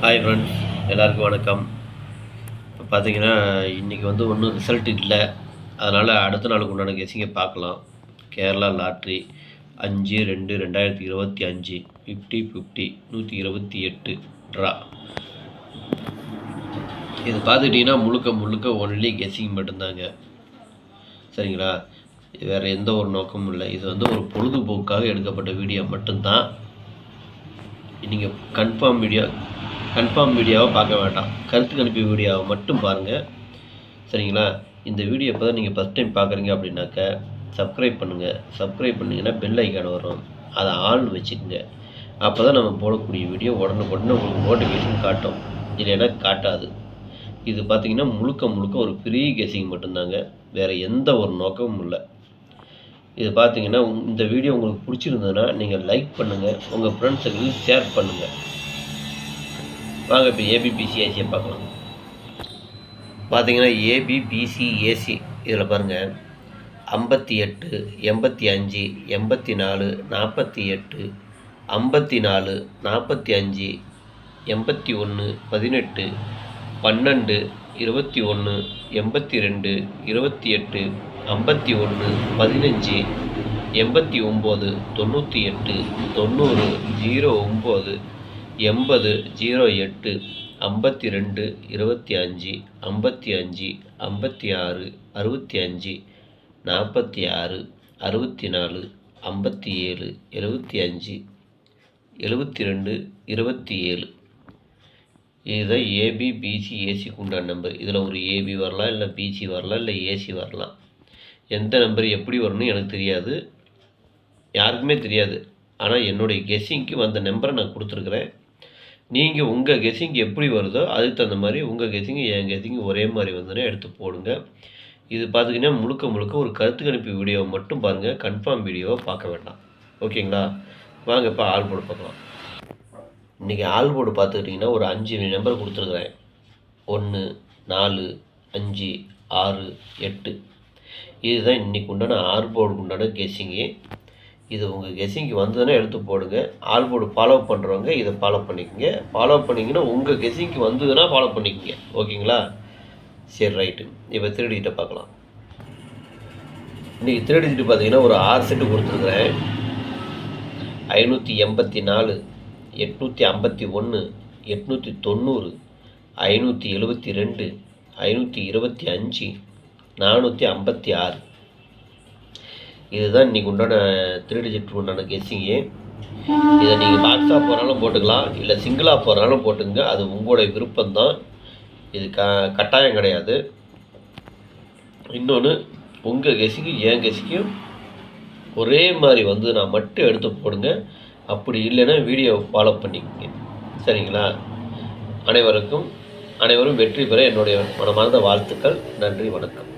Hi friends, எல்லாருக்கும் வணக்கம். இப்போ பார்த்தீங்கன்னா இன்றைக்கி ஒன்றும் ரிசல்ட் இல்லை. அதனால் அடுத்த நாளுக்கு உண்டான கெஸ்ஸிங்கை பார்க்கலாம். Kerala lottery 5/2/2025 50/50 128 draw. இது பார்த்துக்கிட்டிங்கன்னா முழுக்க ஒன்லி கெஸ்ஸிங் மட்டும்தாங்க. சரிங்களா? வேறு எந்த ஒரு நோக்கமும் இல்லை. இது ஒரு பொழுதுபோக்காக எடுக்கப்பட்ட வீடியோ மட்டும்தான். நீங்கள் கன்ஃபார்ம் வீடியோவை பார்க்க வேண்டாம். கருத்து கணிப்பு வீடியோவை மட்டும் பாருங்கள். சரிங்களா? இந்த வீடியோ இப்போ தான் நீங்கள் ஃபஸ்ட் டைம் பார்க்குறீங்க அப்படின்னாக்க சப்ஸ்கிரைப் பண்ணுங்கள். சப்ஸ்கிரைப் பண்ணிங்கன்னா பெல் ஐக்கான் வரும், அதை ஆன் வச்சுக்கோங்க. அப்போ தான் நம்ம போடக்கூடிய வீடியோ உடனுக்குடனே உங்களுக்கு நோட்டிஃபிகேஷன் காட்டும், இல்லைன்னா காட்டாது. இது பார்த்திங்கன்னா முழுக்க ஒரு ஃப்ரீ கெஸ்ஸிங் மட்டும்தாங்க. வேறு எந்த ஒரு நோக்கமும் இல்லை. இது பார்த்தீங்கன்னா இந்த வீடியோ உங்களுக்கு பிடிச்சிருந்ததுன்னா நீங்கள் லைக் பண்ணுங்கள், உங்கள் ஃப்ரெண்ட்ஸுக்கு ஷேர் பண்ணுங்கள். வாங்க இப்போ ஏபிபிசிஏசியை பார்க்கலாம். பார்த்தீங்கன்னா ஏபிபிசிஏசி இதில் பாருங்கள் 58 85 84 48 54 45 81 18 12 21 82 28 51 15 89 98 90 09 80 08 52 25 55 56 65 46 64 57 75 72 27. இதுதான் ஏபிபிசிஏசிக்கு உண்டான நம்பர். இதில் ஒரு ஏபி வரலாம், இல்லை பிசி வரலாம், இல்லை ஏசி வரலாம். எந்த நம்பர் எப்படி வரணும்னு எனக்கு தெரியாது, யாருக்குமே தெரியாது. ஆனால் என்னுடைய கெஸ்ஸிங்க்கு வந்த நம்பரை நான் கொடுத்துருக்குறேன். நீங்கள் உங்கள் கெஸ்ஸிங் எப்படி வருதோ அதுக்கு தகுந்த மாதிரி உங்கள் கெஸ்ஸிங்கு என் கெஸ்ஸிங்கு ஒரே மாதிரி வந்துன்னா எடுத்து போடுங்க. இது பார்த்திங்கன்னா முழுக்க ஒரு கருத்து கணிப்பு வீடியோவை மட்டும் பாருங்கள். கன்ஃபார்ம் வீடியோவை பார்க்க வேண்டாம். ஓகேங்களா? வாங்க இப்போ ஆல் போர்டு பார்க்கலாம். இன்றைக்கி ஆல் போர்டு பார்த்துக்கிட்டிங்கன்னா ஒரு 5 நம்பர் கொடுத்துருக்குறேன். 1 4 5 6 8. இதுதான் இன்றைக்கி உண்டான ஆல் போர்டுக்கு உண்டான கெஸ்ஸிங்கு. இது உங்கள் கெஸ்ஸிங்க்கு வந்ததுன்னா எடுத்து போடுங்க. ஆல் போர்டு ஃபாலோ பண்ணுறவங்க இதை ஃபாலோ பண்ணிக்கோங்க. ஃபாலோ பண்ணிங்கன்னா உங்கள் கெஸ்ஸிங்க்கு வந்ததுன்னா ஃபாலோ பண்ணிக்கோங்க. ஓகேங்களா? சரி, ரைட்டு. இப்போ திருடிகிட்ட பார்க்கலாம். இன்றைக்கி திருடிட்டு பார்த்தீங்கன்னா ஒரு 6 செட்டு கொடுத்துருக்குறேன். 584 851 890 572 525 456. இதுதான் இன்றைக்கி உண்டான 3 டிஜிட் உண்டான கெஸ்ஸிங்கு. இதை நீங்கள் பாக்ஸாக போகிறாலும் போட்டுக்கலாம், இல்லை சிங்கிளாக போகிறாலும் போட்டுங்க. அது உங்களுடைய விருப்பம்தான். இது கட்டாயம் கிடையாது. இன்னொன்று, உங்கள் கெஸ்ஸிங்கும் என் கெஸ்ஸிங்கும் ஒரே மாதிரி நான் மட்டும் எடுத்து போடுங்க. அப்படி இல்லைன்னா வீடியோவை ஃபாலோ பண்ணிக்கோங்க. சரிங்களா? அனைவரும் வெற்றி பெற என்னுடைய மனமார்ந்த வாழ்த்துக்கள். நன்றி, வணக்கம்.